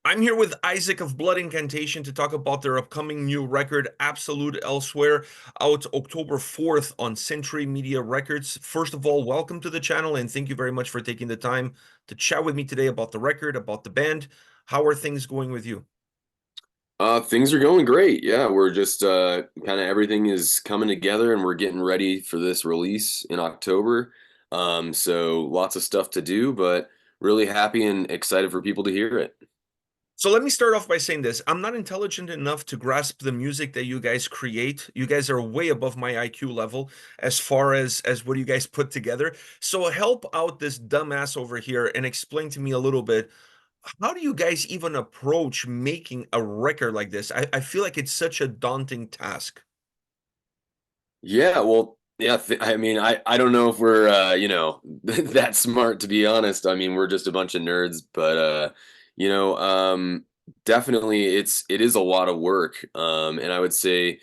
I'm here with Isaac of Blood Incantation to talk about their upcoming new record, Absolute Elsewhere, out October 4th on Century Media Records. First of all, welcome to the channel and thank you very much for taking the time to chat with me today about the record, about the band. How are things going with you? Things are going great. Yeah, we're just kind of everything is coming together and we're getting ready for this release in October. So lots of stuff to do, but really happy and excited for people to hear it. So let me start off by saying this. I'm not intelligent enough to grasp the music that you guys create. You guys are way above my IQ level as far as what you guys put together. So help out this dumbass over here and explain to me a little bit. How do you guys even approach making a record like this? I feel like it's such a daunting task. Yeah, well, yeah, I mean, I don't know if we're that smart to be honest. I mean, we're just a bunch of nerds, but you know, definitely it is a lot of work. And I would say,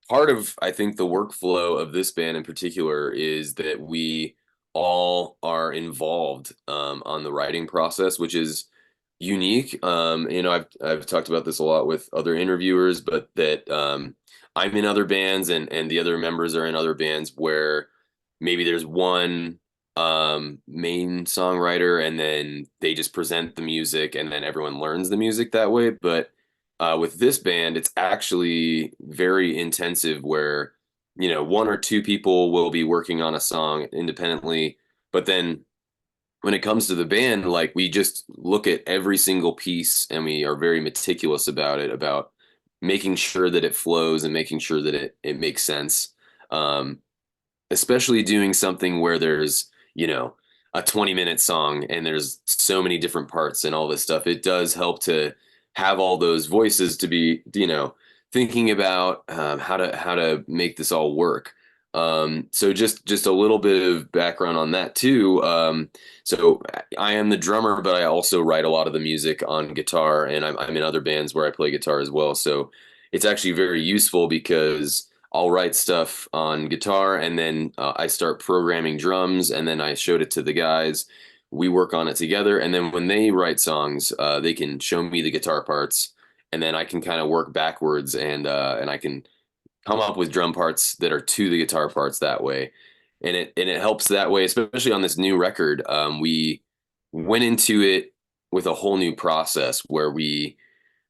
part of I think the workflow of this band in particular is that we all are involved on the writing process, which is unique. I've talked about this a lot with other interviewers, but that I'm in other bands and the other members are in other bands where maybe there's one main songwriter and then they just present the music and then everyone learns the music that way. But with this band, it's actually very intensive where, one or two people will be working on a song independently, but then when it comes to the band, like we just look at every single piece and we are very meticulous about it, about making sure that it flows and making sure that it makes sense. Um, Especially doing something where there's, a 20-minute song and there's so many different parts and all this stuff. It does help to have all those voices to be, thinking about how to make this all work. So just a little bit of background on that too. So I am the drummer, but I also write a lot of the music on guitar, and I'm in other bands where I play guitar as well. So it's actually very useful because I'll write stuff on guitar and then I start programming drums and then I showed it to the guys. We work on it together. And then when they write songs, they can show me the guitar parts and then I can kind of work backwards and I can come up with drum parts that are to the guitar parts that way. And it helps that way, especially on this new record. We went into it with a whole new process where we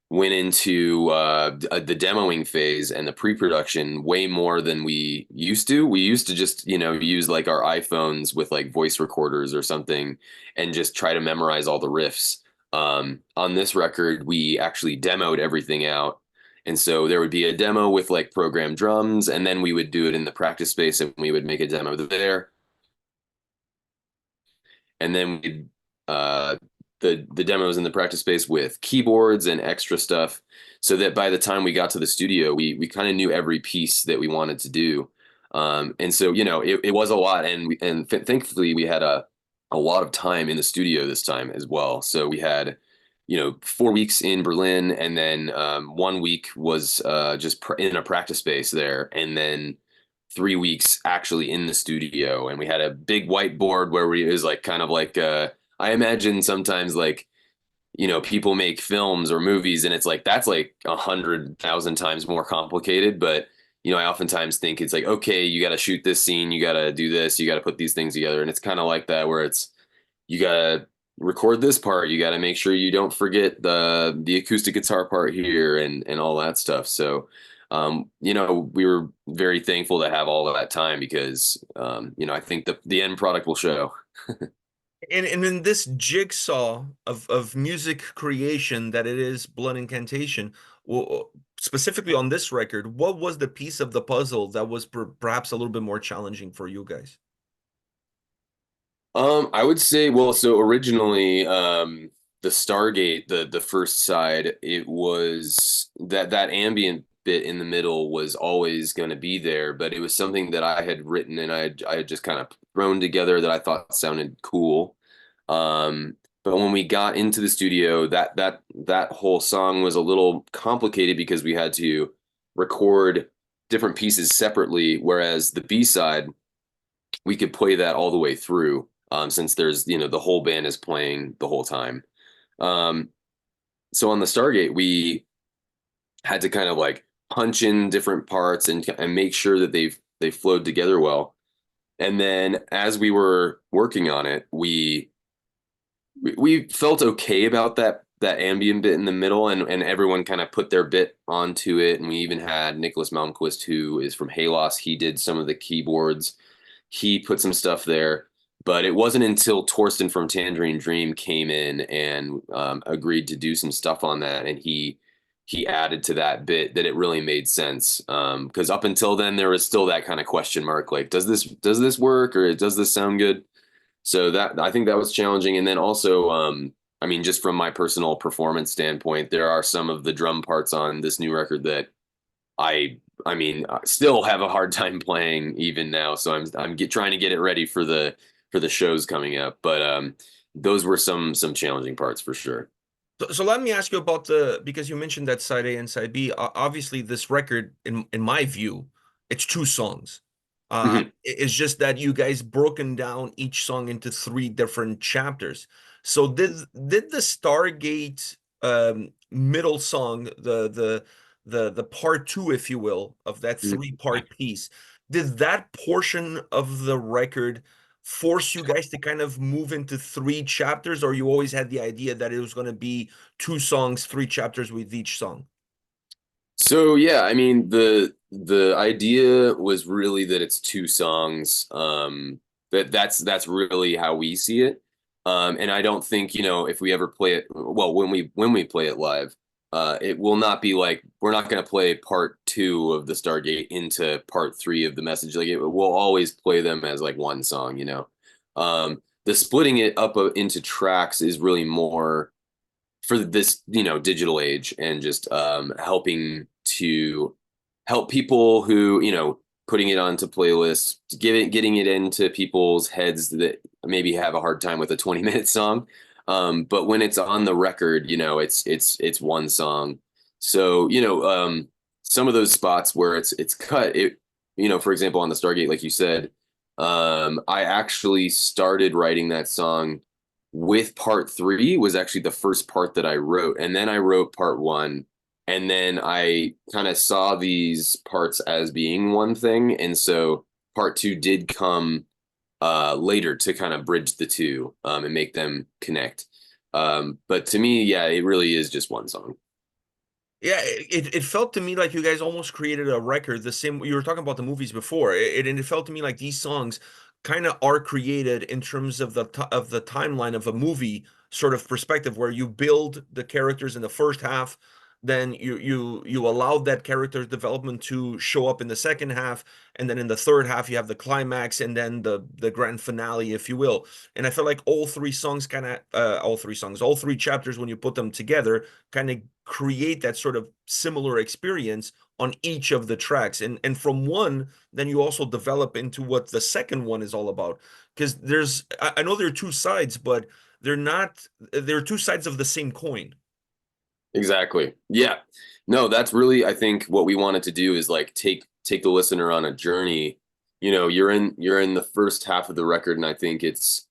went into the demoing phase and the pre-production way more than we used to. We used to just, use like our iPhones with like voice recorders or something and just try to memorize all the riffs. On this record, we actually demoed everything out. And so there would be a demo with like programmed drums, and then we would do it in the practice space and we would make a demo there. And then we'd the demos in the practice space with keyboards and extra stuff so that by the time we got to the studio we kind of knew every piece that we wanted to do. And so it was a lot, and thankfully we had a lot of time in the studio this time as well. So we had 4 weeks in Berlin, and then 1 week was just in a practice space there, and then 3 weeks actually in the studio. And we had a big whiteboard where it was like kind of like I imagine sometimes like people make films or movies and it's like that's like 100,000 times more complicated. But I oftentimes think it's like, okay, you got to shoot this scene, you got to do this, you got to put these things together, and it's kind of like that where it's you got to record this part, you got to make sure you don't forget the acoustic guitar part here and all that stuff. So we were very thankful to have all of that time because I think the end product will show. And in this jigsaw of music creation that it is Blood Incantation, specifically on this record, what was the piece of the puzzle that was perhaps a little bit more challenging for you guys? I would say, well, so originally, the Stargate, the first side, it was that ambient bit in the middle was always going to be there, but it was something that I had written and I had just kind of thrown together that I thought sounded cool. But when we got into the studio, that whole song was a little complicated because we had to record different pieces separately, whereas the B side we could play that all the way through, since there's the whole band is playing the whole time. Um, so on the Stargate, we had to kind of like punch in different parts and make sure that they flowed together well. And then as we were working on it, we felt okay about that ambient bit in the middle, and everyone kind of put their bit onto it. And we even had Nicholas Malmquist, who is from Halos. He did some of the keyboards. He put some stuff there. But it wasn't until Torsten from Tangerine Dream came in and agreed to do some stuff on that, and he added to that bit that it really made sense. Because up until then, there was still that kind of question mark, like, does this work, or does this sound good? So that I think that was challenging. And then also, I mean, just from my personal performance standpoint, there are some of the drum parts on this new record that I mean, I still have a hard time playing even now. So trying to get it ready for the shows coming up. But those were some challenging parts for sure. So let me ask you about because you mentioned that side A and side B. Obviously, this record, in my view, it's two songs. Mhm. It's just that you guys broken down each song into three different chapters. So did the Stargate middle song, the part two, if you will, of that three-part piece, did that portion of the record force you guys to kind of move into three chapters, or you always had the idea that it was going to be two songs, three chapters with each song? So yeah, I mean the idea was really that it's two songs. That's really how we see it. And I don't think, if we ever play it, well, when we play it live, it will not be like we're not going to play part two of the Stargate into part three of the message. Like we'll always play them as like one song. The splitting it up into tracks is really more for this digital age, and just helping to help people who putting it onto playlists, getting it into people's heads that maybe have a hard time with a 20-minute song. But when it's on the record, it's one song. So some of those spots where it's cut, for example, on the Stargate, like you said, I actually started writing that song with part three, was actually the first part that I wrote. And then I wrote part one. And then I kind of saw these parts as being one thing. And so part two did come later to kind of bridge the two, and make them connect. But to me, yeah, it really is just one song. Yeah, it felt to me like you guys almost created a record the same. You were talking about the movies before. And it felt to me like these songs kind of are created in terms of the timeline of a movie sort of perspective, where you build the characters in the first half, then you allow that character development to show up in the second half, and then in the third half you have the climax, and then the grand finale, if you will. And I feel like all three songs kind of all three chapters, when you put them together, kind of create that sort of similar experience on each of the tracks. And from one, then you also develop into what the second one is all about. Because I know there are two sides, but they're two sides of the same coin. Exactly. Yeah. No, that's really, I think, what we wanted to do is like take the listener on a journey. You're in the first half of the record, and I think it's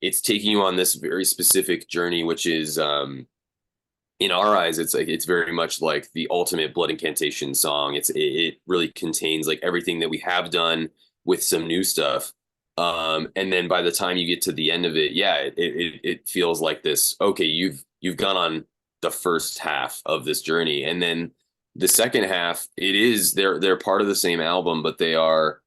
taking you on this very specific journey, which is in our eyes, it's like it's very much like the ultimate Blood Incantation song. It really contains like everything that we have done with some new stuff. And then by the time you get to the end of it, yeah, it feels like this. Okay, you've gone on the first half of this journey, and then the second half, they're part of the same album, but they are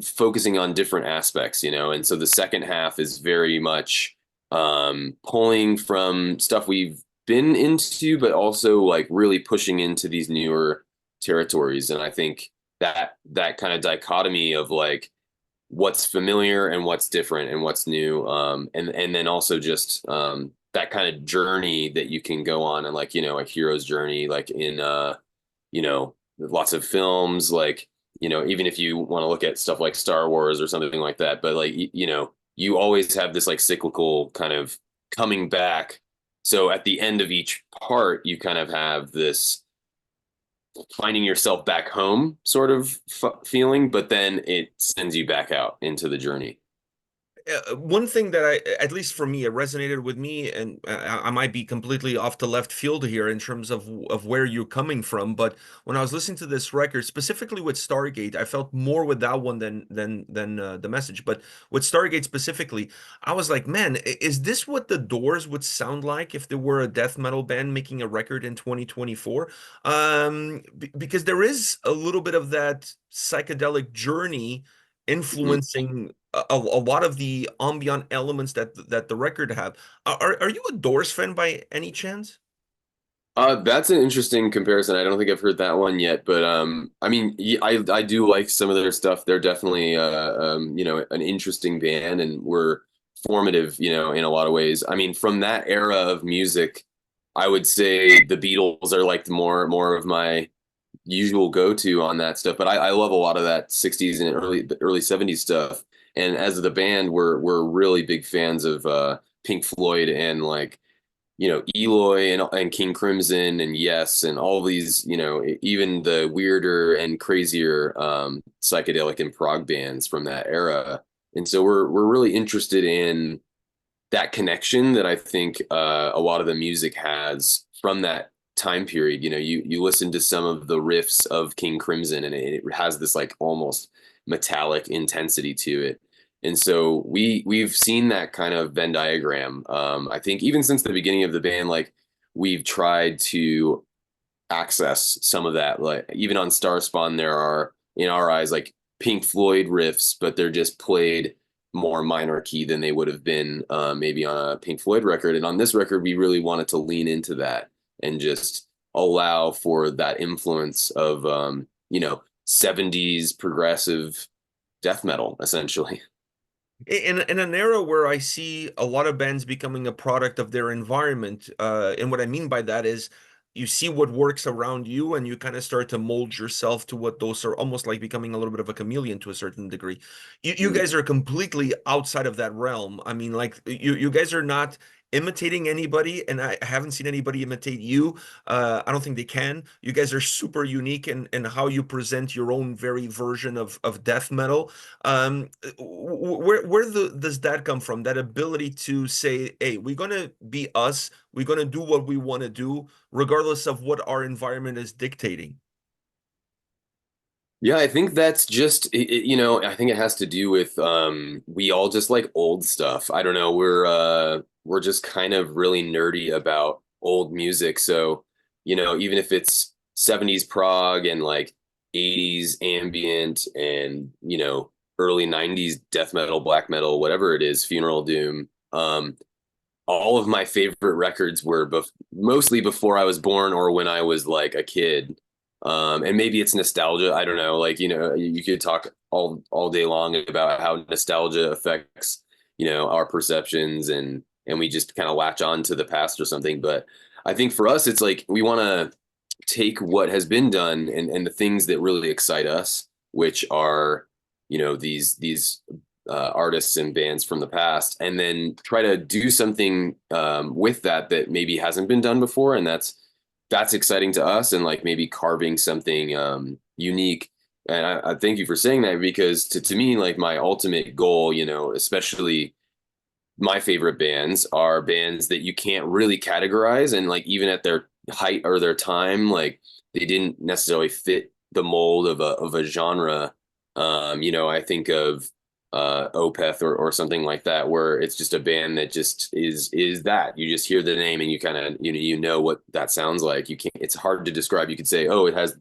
focusing on different aspects. And so the second half is very much pulling from stuff we've been into, but also like really pushing into these newer territories. And I think that kind of dichotomy of like what's familiar and what's different and what's new, and then also just that kind of journey that you can go on, and like like hero's journey, like in lots of films, like even if you want to look at stuff like Star Wars or something like that, but like you always have this like cyclical kind of coming back. So at the end of each part, you kind of have this finding yourself back home sort of feeling, but then it sends you back out into the journey. one thing that at least for me, it resonated with me, and I might be completely off the left field here in terms of where you're coming from, but when I was listening to this record, specifically with Stargate, I felt more with that one than the message. But with Stargate specifically, I was like, man, is this what the Doors would sound like if they were a death metal band making a record in 2024? Because there is a little bit of that psychedelic journey Mhm. influencing a lot of the ambient elements that the record have. Are you a Doors fan by any chance? That's an interesting comparison. I don't think I've heard that one yet, but I mean, I do like some of their stuff. They're definitely an interesting band, and were formative, in a lot of ways. I mean, from that era of music, I would say the Beatles are like the more of my usual go-to on that stuff. But I love a lot of that 60s and early 70s stuff. And as the band, we're really big fans of Pink Floyd and like Eloy and King Crimson and Yes and all these, even the weirder and crazier psychedelic and prog bands from that era. And so we're really interested in that connection that I think a lot of the music has from that time period. You listen to some of the riffs of King Crimson, and it has this like almost metallic intensity to it. And so we've seen that kind of Venn diagram. I think even since the beginning of the band, like we've tried to access some of that. Like even on Starspawn, there are in our eyes like Pink Floyd riffs, but they're just played more minor key than they would have been maybe on a Pink Floyd record. And on this record, we really wanted to lean into that and just allow for that influence of 70s progressive death metal, essentially. In an era where I see a lot of bands becoming a product of their environment, and what I mean by that is you see what works around you and you kind of start to mold yourself to what those are, almost like becoming a little bit of a chameleon to a certain degree. You Mm. guys are completely outside of that realm. I mean, like you guys are not imitating anybody, and I haven't seen anybody imitate you. I don't think they can. You guys are super unique in how you present your own very version of death metal. Where does that come from? That ability to say, "Hey, we're gonna be us. We're gonna do what we want to do, regardless of what our environment is dictating." Yeah, I think that's just I think it has to do with we all just like old stuff. I don't know, we're just kind of really nerdy about old music. So, even if it's 70s prog and like 80s ambient and, early 90s death metal, black metal, whatever it is, Funeral Doom, all of my favorite records were mostly before I was born or when I was like a kid. And maybe it's nostalgia. I don't know. Like, you could talk all day long about how nostalgia affects, our perceptions and we just kind of latch on to the past or something. But I think for us, it's like we want to take what has been done and the things that really excite us, which are, these artists and bands from the past, and then try to do something with that maybe hasn't been done before, and that's exciting to us, and like maybe carving something unique. And I thank you for saying that because to me, like my ultimate goal, especially my favorite bands are bands that you can't really categorize, and like even at their height or their time, like they didn't necessarily fit the mold of a genre. I think of Opeth or something like that, where it's just a band that just is that you just hear the name and you kind of you know what that sounds like. You can't. It's hard to describe. You could say, oh, it has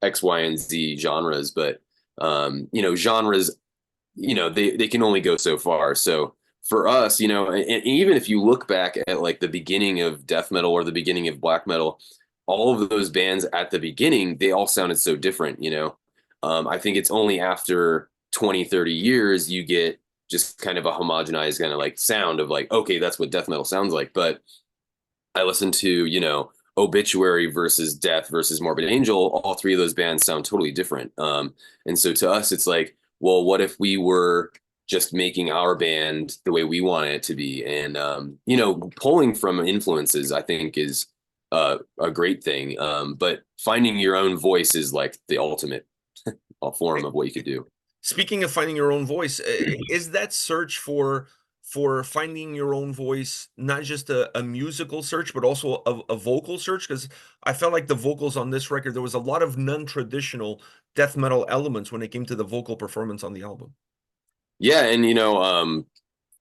X, Y, and Z genres, but genres, they can only go so far. So for us, and even if you look back at like the beginning of death metal or the beginning of black metal, all of those bands at the beginning, they all sounded so different. I think it's only after 20, 30 years you get just kind of a homogenized kind of like sound of like, okay, that's what death metal sounds like. But I listened to, Obituary versus Death versus Morbid Angel. All three of those bands sound totally different. And so to us, it's like, well, what if we were just making our band the way we want it to be? And, pulling from influences, I think, is a great thing. But finding your own voice is like the ultimate form of what you could do. Speaking of finding your own voice, is that search for finding your own voice not just a musical search, but also a vocal search? Because I felt like the vocals on this record, there was a lot of non-traditional death metal elements when it came to the vocal performance on the album. Yeah, and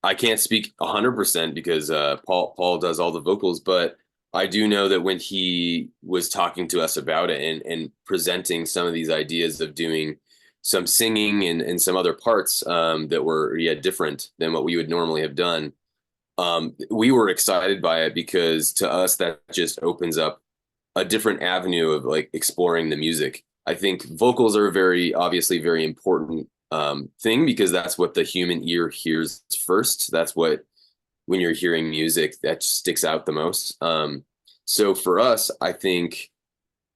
I can't speak 100% because Paul does all the vocals, but I do know that when he was talking to us about it and presenting some of these ideas of doing some singing and some other parts that were different than what we would normally have done, we were excited by it because to us that just opens up a different avenue of like exploring the music. I think vocals are a very obviously very important thing because that's what the human ear hears first. That's what when you're hearing music that sticks out the most. So for us, I think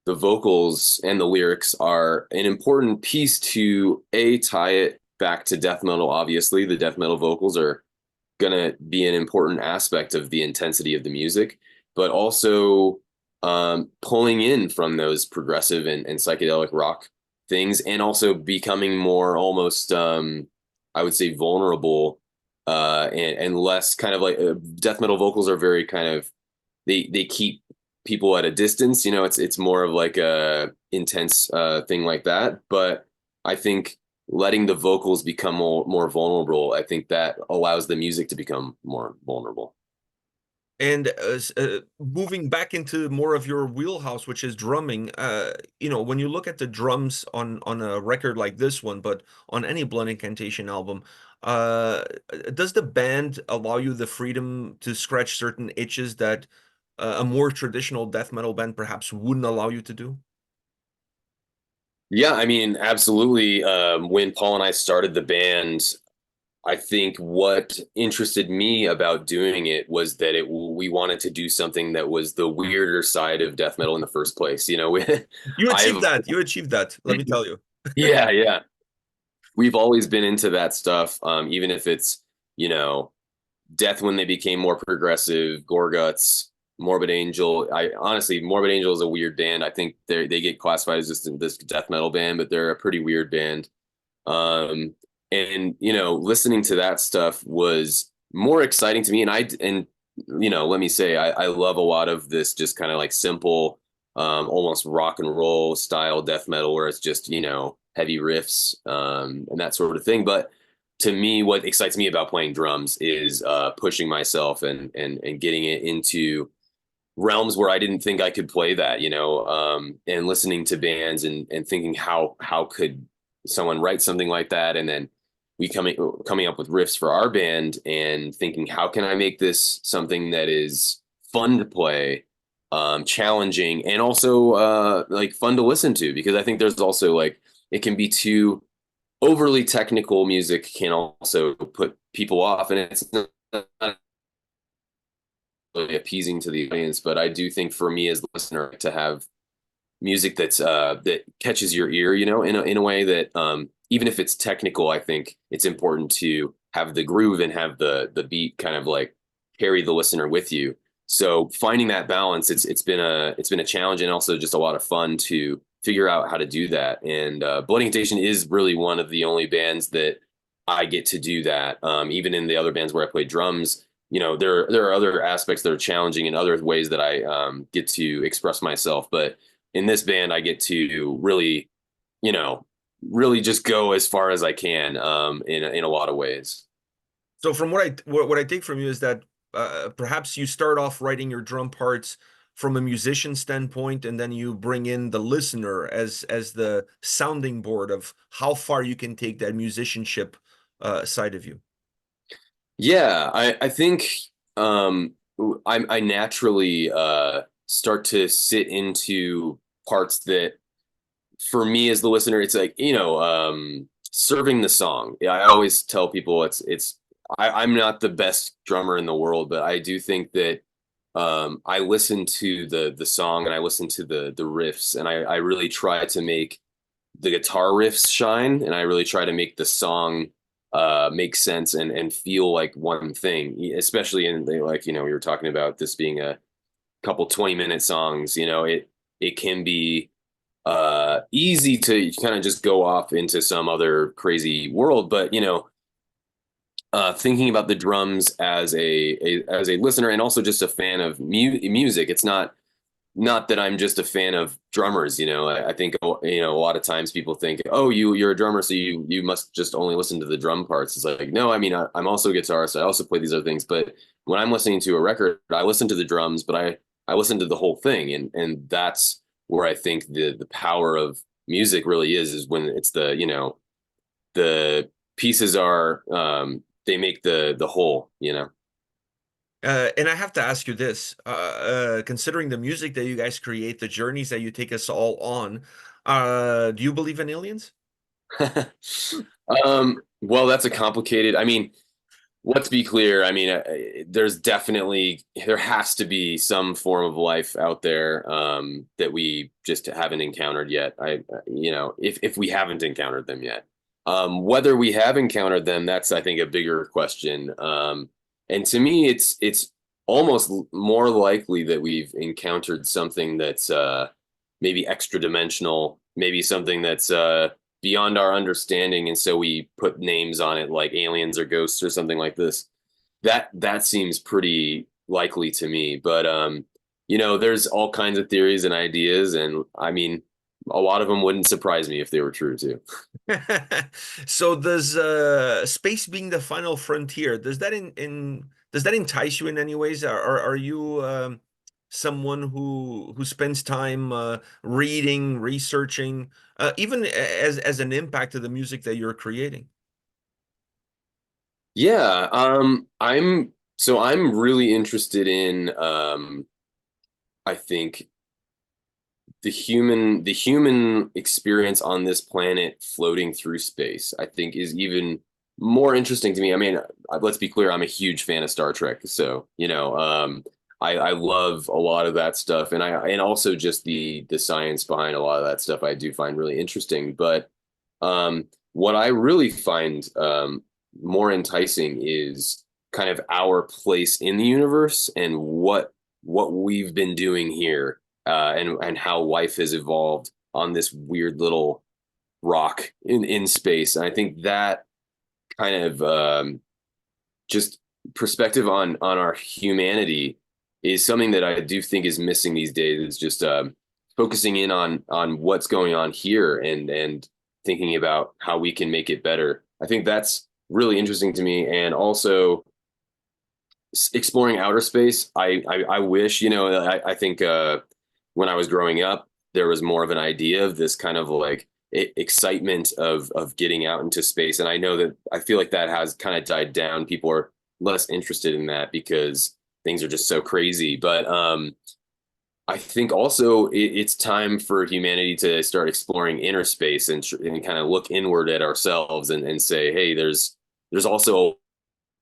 the vocals and the lyrics are an important piece to tie it back to death metal. Obviously, the death metal vocals are gonna be an important aspect of the intensity of the music, but also pulling in from those progressive and psychedelic rock things, and also becoming more almost, I would say, vulnerable and less kind of like death metal vocals are very kind of they keep people at a distance. It's more of like a intense thing like that. But I think letting the vocals become more vulnerable, I think that allows the music to become more vulnerable. And moving back into more of your wheelhouse, which is drumming, when you look at the drums on a record like this one, but on any Blood Incantation album, does the band allow you the freedom to scratch certain itches that a more traditional death metal band perhaps wouldn't allow you to do? Yeah, I mean, absolutely. When Paul and I started the band, I think what interested me about doing it was that we wanted to do something that was the weirder side of death metal in the first place. You achieved I've that. You achieved that. Let me tell you. yeah, we've always been into that stuff. Even if it's you know Death when they became more progressive, Gorguts, Morbid Angel. I honestly, Morbid Angel is a weird band. I think they get classified as just this death metal band, but they're a pretty weird band. Um, and listening to that stuff was more exciting to me. Let me say, I love a lot of this just kind of like simple, almost rock and roll style death metal, where it's just heavy riffs and that sort of thing. But to me, what excites me about playing drums is pushing myself and getting it into realms where I didn't think I could play that, and listening to bands and thinking how could someone write something like that, and then we coming up with riffs for our band and thinking how can I make this something that is fun to play, challenging, and also like fun to listen to, because I think there's also like it can be too overly technical. Music can also put people off, and it's not really appeasing to the audience. But I do think for me as the listener to have music that catches your ear, in a way that even if it's technical, I think it's important to have the groove and have the beat kind of like carry the listener with you. So finding that balance, it's been a challenge, and also just a lot of fun to figure out how to do that. And Blood Incantation is really one of the only bands that I get to do that. Even in the other bands where I play drums, there are other aspects that are challenging and other ways that I get to express myself. But in this band, I get to really, you know, really just go as far as I can in a lot of ways. So from what I take from you is that perhaps you start off writing your drum parts from a musician standpoint, and then you bring in the listener as the sounding board of how far you can take that musicianship side of you. Yeah, I think I naturally start to sit into parts that for me as the listener, it's like, serving the song. Yeah, I always tell people I'm not the best drummer in the world, but I do think that I listen to the song and I listen to the riffs, and I really try to make the guitar riffs shine, and I really try to make the song make sense and feel like one thing, especially in like, we were talking about this being a couple 20-minute songs. It can be easy to kind of just go off into some other crazy world. But thinking about the drums as as a listener and also just a fan of music, it's not that I'm just a fan of drummers. I think a lot of times people think, oh, you're a drummer, so you must just only listen to the drum parts. It's like, no, I mean, I'm also a guitarist. I also play these other things, but when I'm listening to a record, I listen to the drums, but I listen to the whole thing, and that's where I think the power of music really is when it's the pieces are they make the whole. And I have to ask you this, considering the music that you guys create, the journeys that you take us all on, do you believe in aliens? Well, that's a complicated. I mean, let's be clear. I mean, there has to be some form of life out there that we just haven't encountered yet. If we haven't encountered them yet, whether we have encountered them, that's I think a bigger question. And to me, it's almost more likely that we've encountered something that's maybe extra dimensional, maybe something that's beyond our understanding, and so we put names on it like aliens or ghosts or something like this. That seems pretty likely to me. But there's all kinds of theories and ideas, and I mean, a lot of them wouldn't surprise me if they were true too. So does space being the final frontier, does that does that entice you in any ways? Are you someone who spends time reading, researching, even as an impact to the music that you're creating? Yeah, I'm really interested in I think the human experience on this planet floating through space, I think is even more interesting to me. I mean, let's be clear, I'm a huge fan of Star Trek, so I love a lot of that stuff, and also just the science behind a lot of that stuff I do find really interesting. But what I really find more enticing is kind of our place in the universe and what we've been doing here, and how life has evolved on this weird little rock in space. And I think that kind of just perspective on our humanity is something that I do think is missing these days. It's just focusing in on what's going on here and thinking about how we can make it better. I think that's really interesting to me, and also exploring outer space. I wish, I think when I was growing up, there was more of an idea of this kind of like excitement of getting out into space, and I feel like that has kind of died down. People are less interested in that because things are just so crazy. But I think also it's time for humanity to start exploring inner space and kind of look inward at ourselves and say, hey, there's also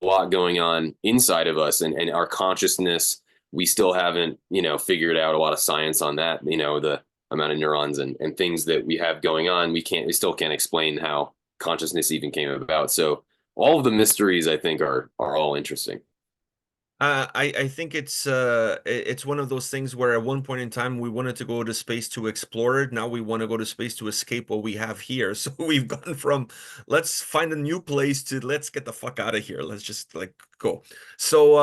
a lot going on inside of us, and our consciousness. We still haven't, figured out a lot of science on that, the amount of neurons and things that we have going on. We still can't explain how consciousness even came about. So all of the mysteries I think are all interesting. I think it's one of those things where at one point in time we wanted to go to space to explore it. Now we want to go to space to escape what we have here. So we've gone from let's find a new place to let's get the fuck out of here. Let's just like go. So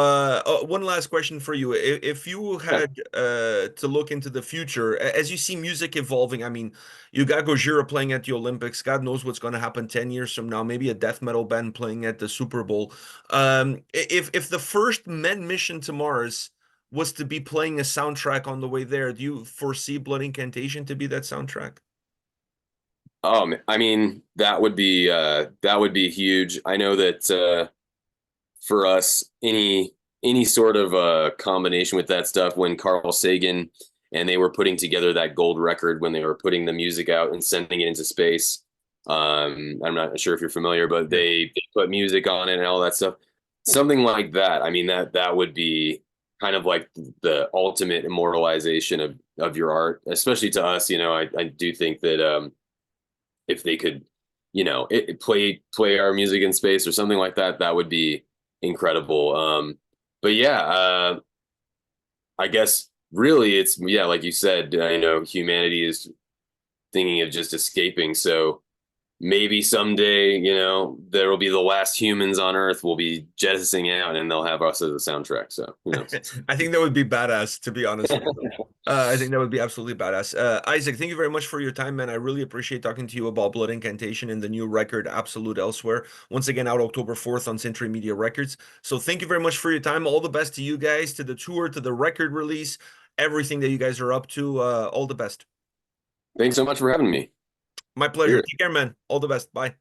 one last question for you. If you Yeah. had to look into the future, as you see music evolving, I mean, you got Gojira playing at the Olympics. God knows what's going to happen 10 years from now. Maybe a death metal band playing at the Super Bowl. If the first men mission to Mars was to be playing a soundtrack on the way there, do you foresee Blood Incantation to be that soundtrack? I mean, that would be huge. I know that for us, any sort of combination with that stuff, when Carl Sagan and they were putting together that gold record, when they were putting the music out and sending it into space. I'm not sure if you're familiar, but Yeah. they put music on it and all that stuff. Something like that. I mean, that would be kind of like the ultimate immortalization of your art, especially to us. I do think that if they could, play our music in space or something like that, that would be incredible. But yeah, I guess really it's, yeah, like you said, I know humanity is thinking of just escaping. So maybe someday, there will be the last humans on Earth will be jettisoning out, and they'll have us as a soundtrack. So who knows? I think that would be badass, to be honest with you. I think that would be absolutely badass. Isaac, thank you very much for your time, man. I really appreciate talking to you about Blood Incantation and the new record, Absolute Elsewhere. Once again, out October 4th on Century Media Records. So thank you very much for your time. All the best to you guys, to the tour, to the record release, everything that you guys are up to. All the best. Thanks so much for having me. My pleasure. Cheers. Take care, man. All the best. Bye.